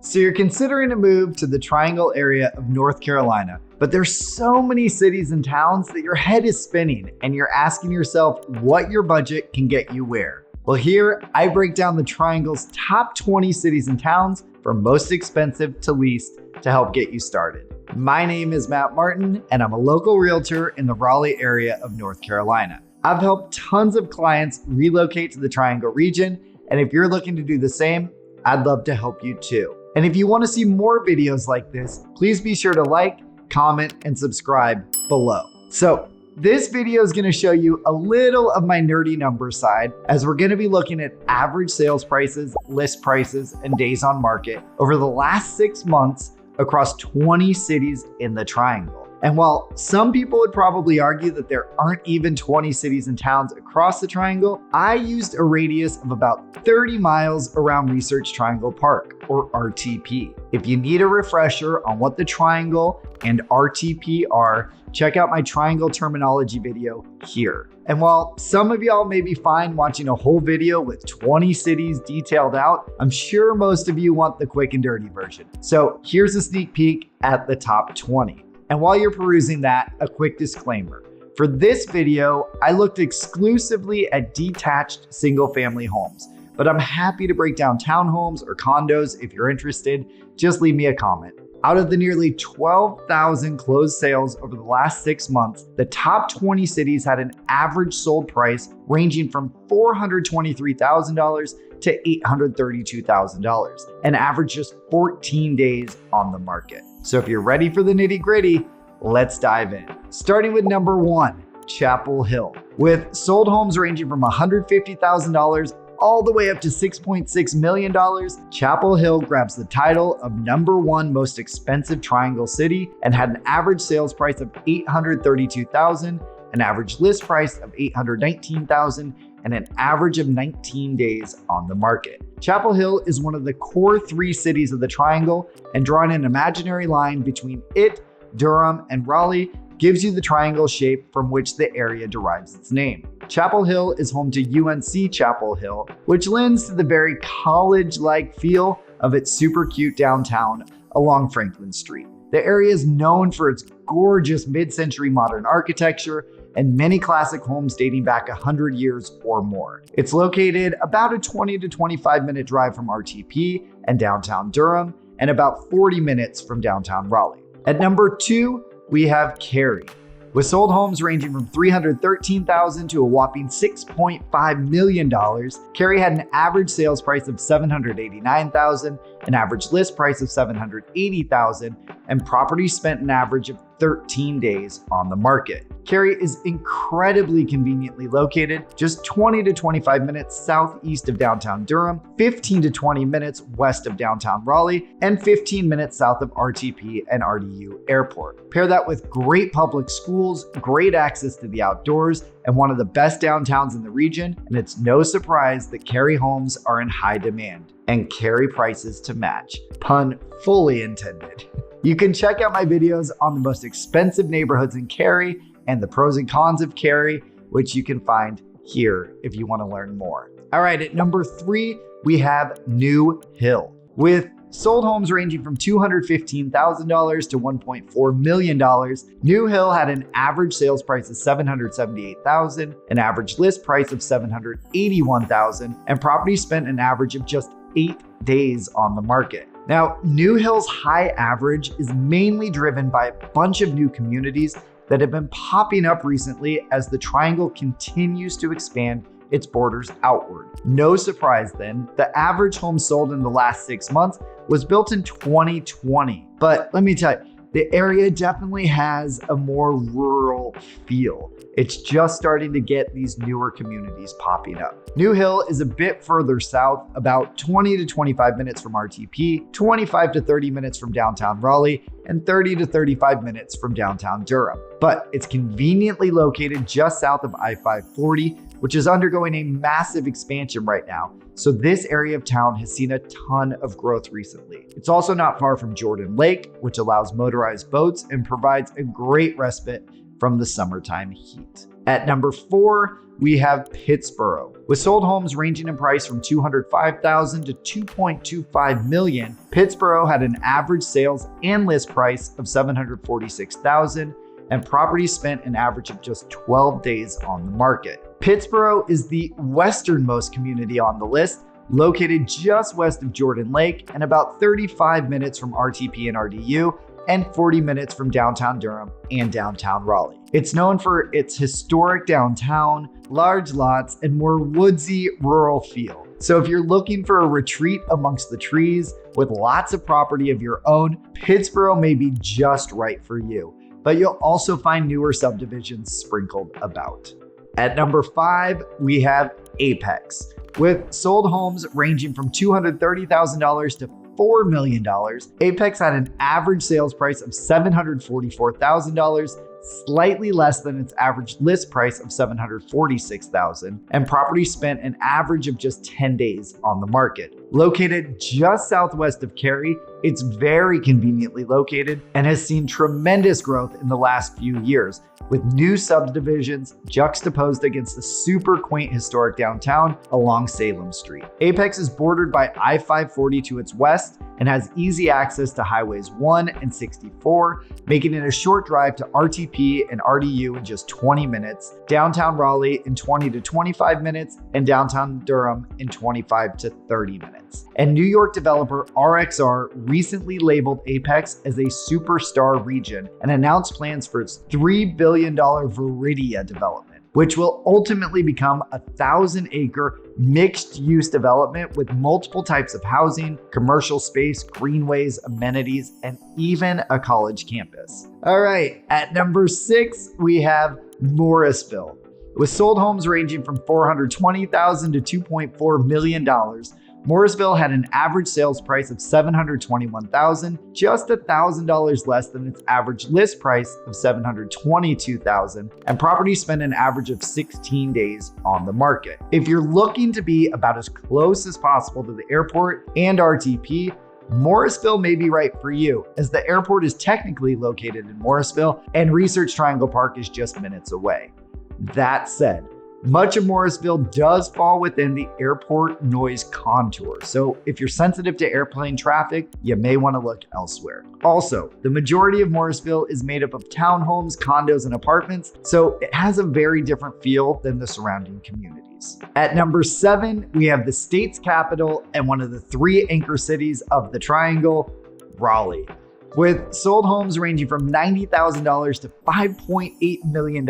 So you're considering a move to the Triangle area of North Carolina, but there's so many cities and towns that your head is spinning and you're asking yourself what your budget can get you where. Well, here I break down the Triangle's top 20 cities and towns from most expensive to least to help get you started. My name is Matt Martin and I'm a local realtor in the Raleigh area of North Carolina. I've helped tons of clients relocate to the Triangle region, and if you're looking to do the same, I'd love to help you too. And if you want to see more videos like this, please be sure to like, comment, and subscribe below. So this video is going to show you a little of my nerdy numbers side, as we're going to be looking at average sales prices, list prices, and days on market over the last 6 months across 20 cities in the Triangle. And while some people would probably argue that there aren't even 20 cities and towns across the Triangle, I used a radius of about 30 miles around Research Triangle Park, or RTP. If you need a refresher on what the Triangle and RTP are, check out my Triangle terminology video here. And while some of y'all may be fine watching a whole video with 20 cities detailed out, I'm sure most of you want the quick and dirty version. So here's a sneak peek at the top 20. And while you're perusing that, a quick disclaimer. For this video, I looked exclusively at detached single-family homes, but I'm happy to break down townhomes or condos if you're interested. Just leave me a comment. Out of the nearly 12,000 closed sales over the last 6 months, the top 20 cities had an average sold price ranging from $423,000 to $832,000, and averaged just 14 days on the market. So if you're ready for the nitty gritty, let's dive in. Starting with number 1, Chapel Hill. With sold homes ranging from $150,000 all the way up to $6.6 million, Chapel Hill grabs the title of number 1 most expensive Triangle city and had an average sales price of $832,000, an average list price of $819,000, and an average of 19 days on the market. Chapel Hill is one of the core 3 cities of the Triangle, and drawing an imaginary line between it, Durham, and Raleigh gives you the triangle shape from which the area derives its name. Chapel Hill is home to UNC Chapel Hill, which lends to the very college-like feel of its super cute downtown along Franklin Street. The area is known for its gorgeous mid-century modern architecture and many classic homes dating back 100 years or more. It's located about a 20 to 25 minute drive from RTP and downtown Durham, and about 40 minutes from downtown Raleigh. At number 2, we have Cary. With sold homes ranging from $313,000 to a whopping $6.5 million, Cary had an average sales price of $789,000, an average list price of $780,000, and property spent an average of 13 days on the market. Cary is incredibly conveniently located, just 20 to 25 minutes southeast of downtown Durham, 15 to 20 minutes west of downtown Raleigh, and 15 minutes south of RTP and RDU Airport. Pair that with great public schools, great access to the outdoors, and one of the best downtowns in the region, and it's no surprise that Cary homes are in high demand, and Cary prices to match. Pun fully intended. You can check out my videos on the most expensive neighborhoods in Cary and the pros and cons of Cary, which you can find here if you want to learn more. All right, at number 3, we have New Hill. With sold homes ranging from $215,000 to $1.4 million, New Hill had an average sales price of $778,000, an average list price of $781,000, and property spent an average of just 8 days on the market. Now, New Hill's high average is mainly driven by a bunch of new communities that have been popping up recently as the Triangle continues to expand its borders outward. No surprise then, the average home sold in the last 6 months was built in 2020. But let me tell you, the area definitely has a more rural feel. It's just starting to get these newer communities popping up. New Hill is a bit further south, about 20 to 25 minutes from RTP, 25 to 30 minutes from downtown Raleigh, and 30 to 35 minutes from downtown Durham. But it's conveniently located just south of I-540, which is undergoing a massive expansion right now. So this area of town has seen a ton of growth recently. It's also not far from Jordan Lake, which allows motorized boats and provides a great respite from the summertime heat. At number 4, we have Pittsoboro. With sold homes ranging in price from $205,000 to $2.25 million, Pittsoboro had an average sales and list price of $746,000, and properties spent an average of just 12 days on the market. Pittsoboro is the westernmost community on the list, located just west of Jordan Lake and about 35 minutes from RTP and RDU, and 40 minutes from downtown Durham and downtown Raleigh. It's known for its historic downtown, large lots, and more woodsy rural feel. So if you're looking for a retreat amongst the trees with lots of property of your own, Pittsoboro may be just right for you. But you'll also find newer subdivisions sprinkled about. At number 5, we have Apex. With sold homes ranging from $230,000 to $4 million, Apex had an average sales price of $744,000, slightly less than its average list price of $746,000, and property spent an average of just 10 days on the market. Located just southwest of Cary, it's very conveniently located and has seen tremendous growth in the last few years, with new subdivisions juxtaposed against the super quaint historic downtown along Salem Street. Apex is bordered by I-540 to its west and has easy access to highways 1 and 64, making it a short drive to RTP and RDU in just 20 minutes, downtown Raleigh in 20 to 25 minutes, and downtown Durham in 25 to 30 minutes. And New York developer RXR recently labeled Apex as a superstar region and announced plans for its $3 billion Viridia development, which will ultimately become a 1,000-acre mixed-use development with multiple types of housing, commercial space, greenways, amenities, and even a college campus. All right, at number 6, we have Morrisville. With sold homes ranging from $420,000 to $2.4 million, Morrisville had an average sales price of $721,000, just $1,000 less than its average list price of $722,000, and property spent an average of 16 days on the market. If you're looking to be about as close as possible to the airport and RTP, Morrisville may be right for you, as the airport is technically located in Morrisville and Research Triangle Park is just minutes away. That said, much of Morrisville does fall within the airport noise contour, so if you're sensitive to airplane traffic, you may want to look elsewhere. Also, the majority of Morrisville is made up of townhomes, condos, and apartments, so it has a very different feel than the surrounding communities. At number 7, we have the state's capital and one of the 3 anchor cities of the Triangle, Raleigh. With sold homes ranging from $90,000 to $5.8 million,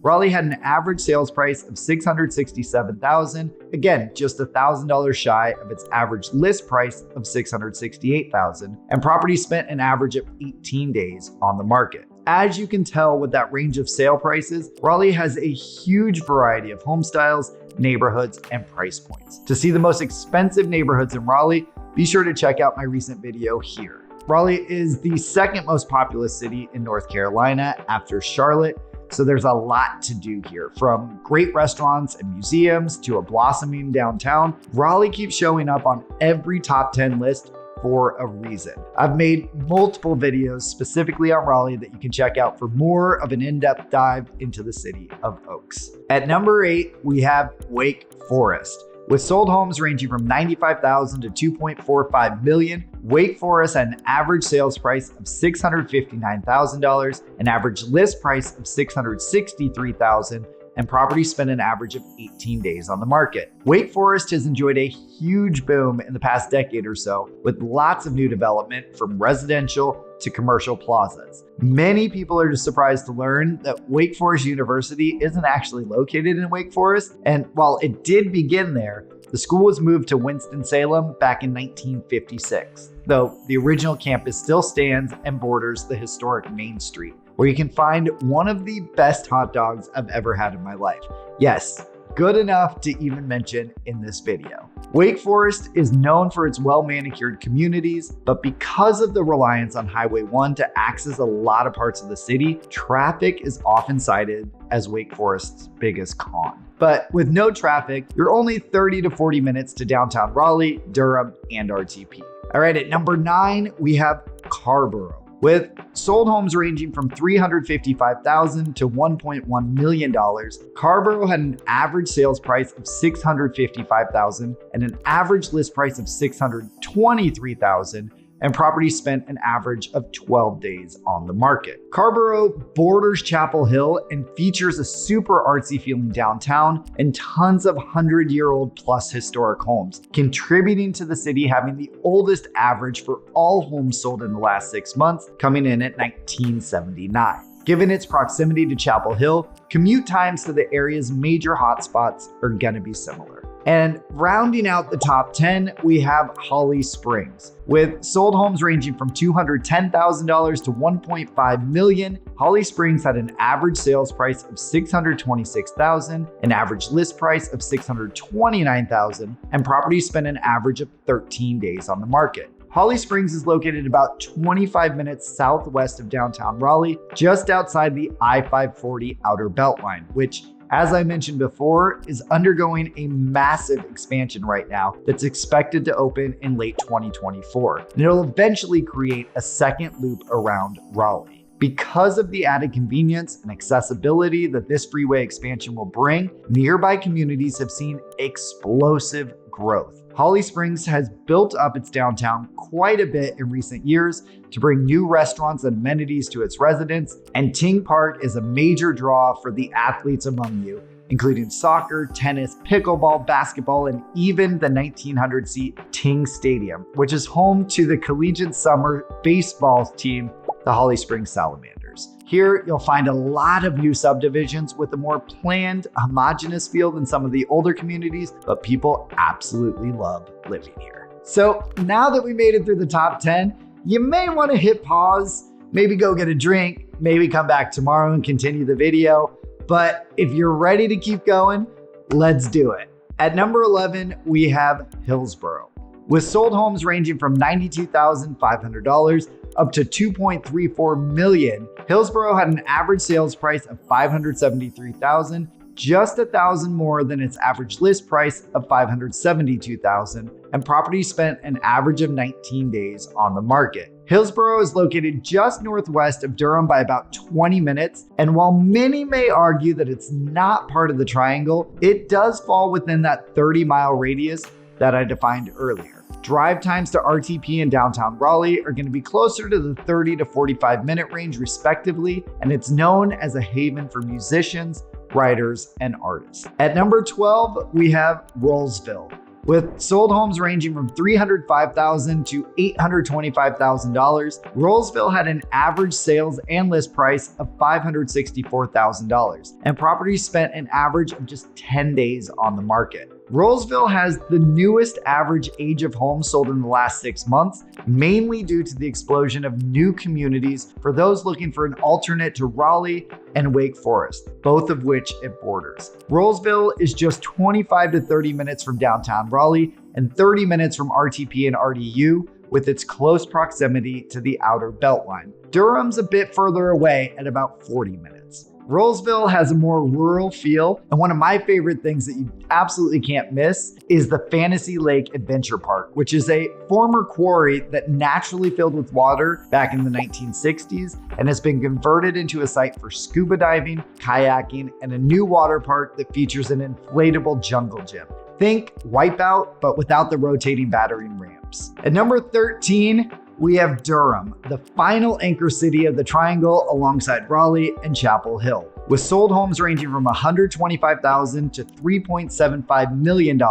Raleigh had an average sales price of $667,000, again, just $1,000 shy of its average list price of $668,000, and property spent an average of 18 days on the market. As you can tell with that range of sale prices, Raleigh has a huge variety of home styles, neighborhoods, and price points. To see the most expensive neighborhoods in Raleigh, be sure to check out my recent video here. Raleigh is the second most populous city in North Carolina after Charlotte, so there's a lot to do here. From great restaurants and museums to a blossoming downtown, Raleigh keeps showing up on every top 10 list for a reason. I've made multiple videos specifically on Raleigh that you can check out for more of an in-depth dive into the city of Oaks. At number 8, we have Wake Forest. With sold homes ranging from $95,000 to $2.45 million, Wake Forest had an average sales price of $659,000, an average list price of $663,000, and property spent an average of 18 days on the market. Wake Forest has enjoyed a huge boom in the past decade or so, with lots of new development from residential to commercial plazas. Many people are just surprised to learn that Wake Forest University isn't actually located in Wake Forest, and while it did begin there, the school was moved to Winston-Salem back in 1956, though the original campus still stands and borders the historic Main Street, where you can find one of the best hot dogs I've ever had in my life. Yes, good enough to even mention in this video. Wake Forest is known for its well-manicured communities, but because of the reliance on Highway 1 to access a lot of parts of the city, traffic is often cited as Wake Forest's biggest con. But with no traffic, you're only 30 to 40 minutes to downtown Raleigh, Durham, and RTP. All right, at number 9, we have Carrboro. with sold homes ranging from $355,000 to $1.1 million. Carrboro had an average sales price of $655,000 and an average list price of $623,000, and properties spent an average of 12 days on the market. Carrboro borders Chapel Hill and features a super artsy feeling downtown and tons of 100-year-old plus historic homes, contributing to the city having the oldest average for all homes sold in the last 6 months, coming in at 1979. Given its proximity to Chapel Hill, commute times to the area's major hotspots are going to be similar. And rounding out the top 10, we have Holly Springs. With sold homes ranging from $210,000 to $1.5 million, Holly Springs had an average sales price of $626,000, an average list price of $629,000, and properties spent an average of 13 days on the market. Holly Springs is located about 25 minutes southwest of downtown Raleigh, just outside the I-540 Outer Beltline, which, as I mentioned before, is undergoing a massive expansion right now that's expected to open in late 2024. And it'll eventually create a second loop around Raleigh. Because of the added convenience and accessibility that this freeway expansion will bring, nearby communities have seen explosive growth. Holly Springs has built up its downtown quite a bit in recent years to bring new restaurants and amenities to its residents, and Ting Park is a major draw for the athletes among you, including soccer, tennis, pickleball, basketball, and even the 1,900-seat Ting Stadium, which is home to the collegiate summer baseball team, the Holly Springs Salamanders. Here, you'll find a lot of new subdivisions with a more planned, homogeneous feel than some of the older communities, but people absolutely love living here. So now that we made it through the top 10, you may want to hit pause, maybe go get a drink, maybe come back tomorrow and continue the video. But if you're ready to keep going, let's do it. At number 11, we have Hillsborough. With sold homes ranging from $92,500 up to $2.34 million, Hillsborough had an average sales price of $573,000, just $1,000 more than its average list price of $572,000, and property spent an average of 19 days on the market. Hillsborough is located just northwest of Durham by about 20 minutes, and while many may argue that it's not part of the triangle, it does fall within that 30-mile radius that I defined earlier. Drive times to RTP and downtown Raleigh are going to be closer to the 30 to 45-minute range respectively, and it's known as a haven for musicians, writers, and artists. At number 12, we have Rolesville. With sold homes ranging from $305,000 to $825,000, Rolesville had an average sales and list price of $564,000, and properties spent an average of just 10 days on the market. Rolesville has the newest average age of homes sold in the last 6 months, mainly due to the explosion of new communities for those looking for an alternate to Raleigh and Wake Forest, both of which it borders. Rolesville is just 25 to 30 minutes from downtown Raleigh and 30 minutes from RTP and RDU, with its close proximity to the Outer Beltline. Durham's a bit further away at about 40 minutes. Rolesville has a more rural feel, and one of my favorite things that you absolutely can't miss is the Fantasy Lake Adventure Park, which is a former quarry that naturally filled with water back in the 1960s and has been converted into a site for scuba diving, kayaking, and a new water park that features an inflatable jungle gym. Think Wipeout, but without the rotating battering ramps. At number 13, we have Durham, the final anchor city of the Triangle alongside Raleigh and Chapel Hill. With sold homes ranging from $125,000 to $3.75 million,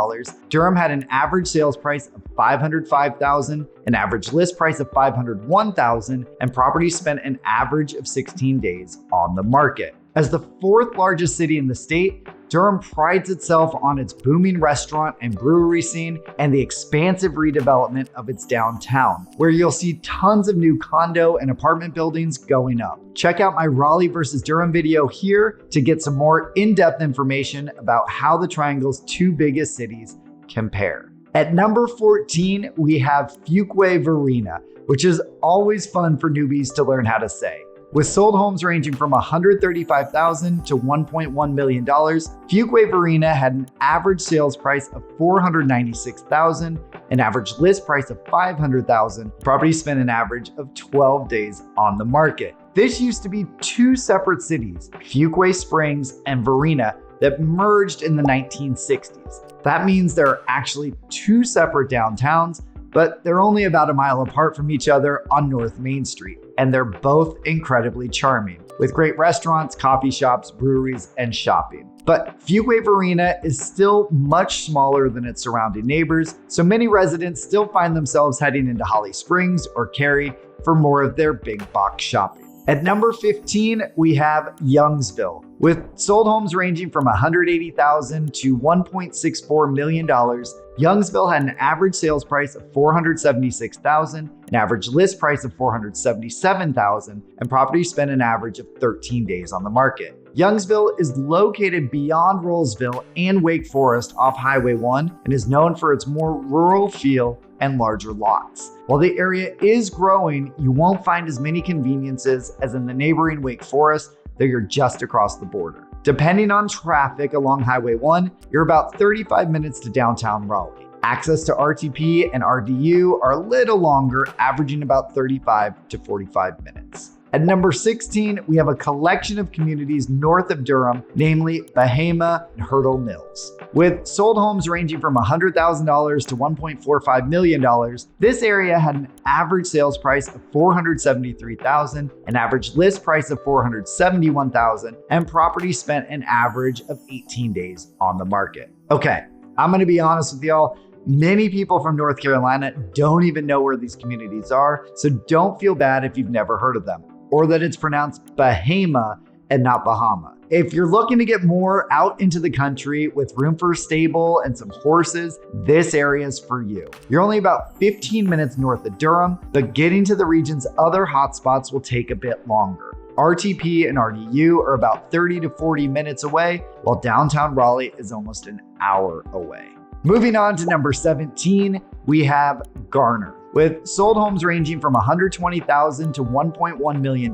Durham had an average sales price of $505,000, an average list price of $501,000, and properties spent an average of 16 days on the market. As the fourth largest city in the state, Durham prides itself on its booming restaurant and brewery scene and the expansive redevelopment of its downtown, where you'll see tons of new condo and apartment buildings going up. Check out my Raleigh versus Durham video here to get some more in-depth information about how the Triangle's two biggest cities compare. At number 14, we have Fuquay-Varina, which is always fun for newbies to learn how to say. With sold homes ranging from $135,000 to $1.1 million, Fuquay-Varina had an average sales price of $496,000, an average list price of $500,000. Property spent an average of 12 days on the market. This used to be two separate cities, Fuquay Springs and Varina, that merged in the 1960s. That means there are actually two separate downtowns, but they're only about a mile apart from each other on North Main Street, and they're both incredibly charming, with great restaurants, coffee shops, breweries, and shopping. But Fuquay-Varina is still much smaller than its surrounding neighbors, so many residents still find themselves heading into Holly Springs or Cary for more of their big box shopping. At number 15, we have Youngsville. With sold homes ranging from $180,000 to $1.64 million, Youngsville had an average sales price of $476,000, an average list price of $477,000, and property spent an average of 13 days on the market. Youngsville is located beyond Rolesville and Wake Forest off Highway 1 and is known for its more rural feel and larger lots. While the area is growing, you won't find as many conveniences as in the neighboring Wake Forest, though you're just across the border. Depending on traffic along Highway 1, you're about 35 minutes to downtown Raleigh. Access to RTP and RDU are a little longer, averaging about 35 to 45 minutes. At number 16, we have a collection of communities north of Durham, namely Bahama and Hurdle Mills. With sold homes ranging from $100,000 to $1.45 million, this area had an average sales price of $473,000, an average list price of $471,000, and property spent an average of 18 days on the market. Okay, I'm gonna be honest with y'all. Many people from North Carolina don't even know where these communities are, so don't feel bad if you've never heard of them, or that it's pronounced Bahama and not Bahama. If you're looking to get more out into the country with room for a stable and some horses, this area is for you. You're only about 15 minutes north of Durham, but getting to the region's other hotspots will take a bit longer. RTP and RDU are about 30 to 40 minutes away, while downtown Raleigh is almost an hour away. Moving on to number 17, we have Garner. With sold homes ranging from $120,000 to $1.1 million,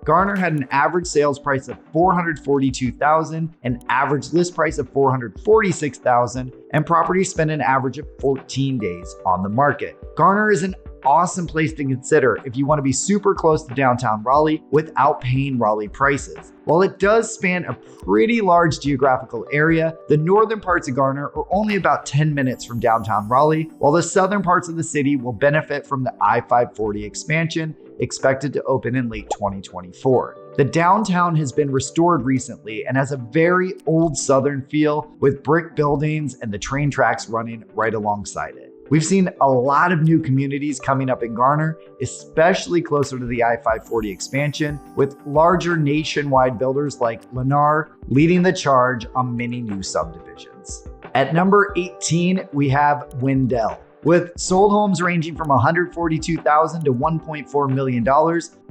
Garner had an average sales price of $442,000, an average list price of $446,000, and property spent an average of 14 days on the market. Garner is an awesome place to consider if you want to be super close to downtown Raleigh without paying Raleigh prices. While it does span a pretty large geographical area, the northern parts of Garner are only about 10 minutes from downtown Raleigh, while the southern parts of the city will benefit from the I-540 expansion expected to open in late 2024. The downtown has been restored recently and has a very old southern feel with brick buildings and the train tracks running right alongside it. We've seen a lot of new communities coming up in Garner, especially closer to the I-540 expansion, with larger nationwide builders like Lennar leading the charge on many new subdivisions. At number 18, we have Wendell. With sold homes ranging from $142,000 to $1.4 million,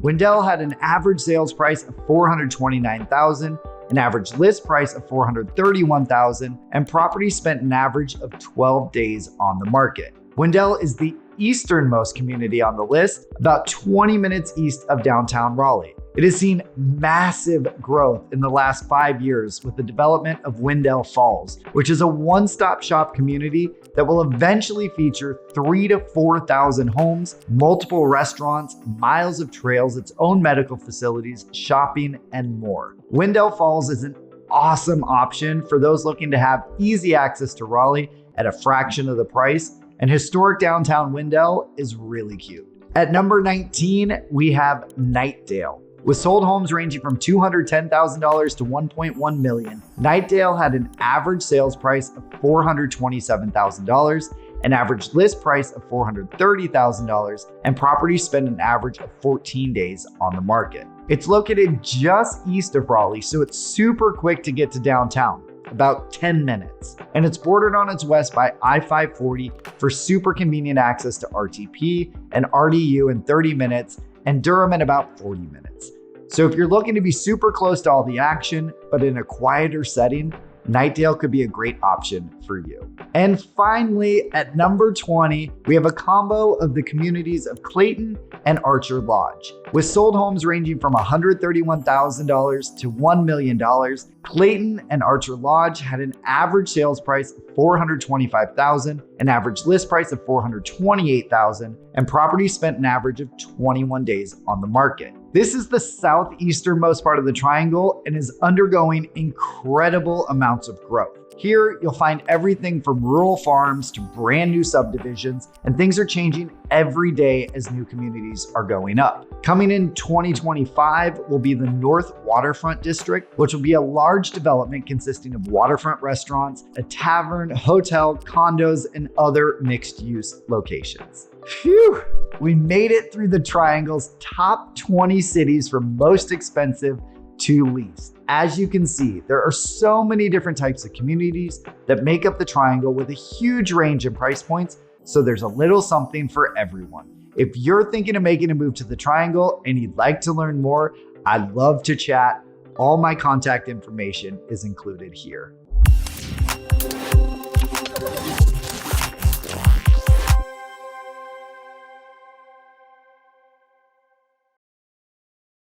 Wendell had an average sales price of $429,000, an average list price of $431,000, and property spent an average of 12 days on the market. Wendell is the easternmost community on the list, about 20 minutes east of downtown Raleigh. It has seen massive growth in the last 5 years with the development of Wendell Falls, which is a one-stop shop community that will eventually feature 3,000 to 4,000 homes, multiple restaurants, miles of trails, its own medical facilities, shopping, and more. Wendell Falls is an awesome option for those looking to have easy access to Raleigh at a fraction of the price, and historic downtown Wendell is really cute. At number 19, we have Knightdale. With sold homes ranging from $210,000 to $1.1 million, Knightdale had an average sales price of $427,000, an average list price of $430,000, and property spent an average of 14 days on the market. It's located just east of Raleigh, so it's super quick to get to downtown, about 10 minutes. And it's bordered on its west by I-540 for super convenient access to RTP and RDU in 30 minutes, and Durham in about 40 minutes. So if you're looking to be super close to all the action, but in a quieter setting, Knightdale could be a great option for you. And finally, at number 20, we have a combo of the communities of Clayton and Archer Lodge. With sold homes ranging from $131,000 to $1 million, Clayton and Archer Lodge had an average sales price of $425,000, an average list price of $428,000, and properties spent an average of 21 days on the market. This is the southeasternmost part of the triangle and is undergoing incredible amounts of growth. Here, you'll find everything from rural farms to brand new subdivisions, and things are changing every day as new communities are going up. Coming in 2025 will be the North Waterfront District, which will be a large development consisting of waterfront restaurants, a tavern, hotel, condos, and other mixed-use locations. Phew! We made it through the Triangle's top 20 cities from most expensive to least. As you can see, there are so many different types of communities that make up the Triangle with a huge range in price points, so there's a little something for everyone. If you're thinking of making a move to the Triangle and you'd like to learn more, I'd love to chat. All my contact information is included here.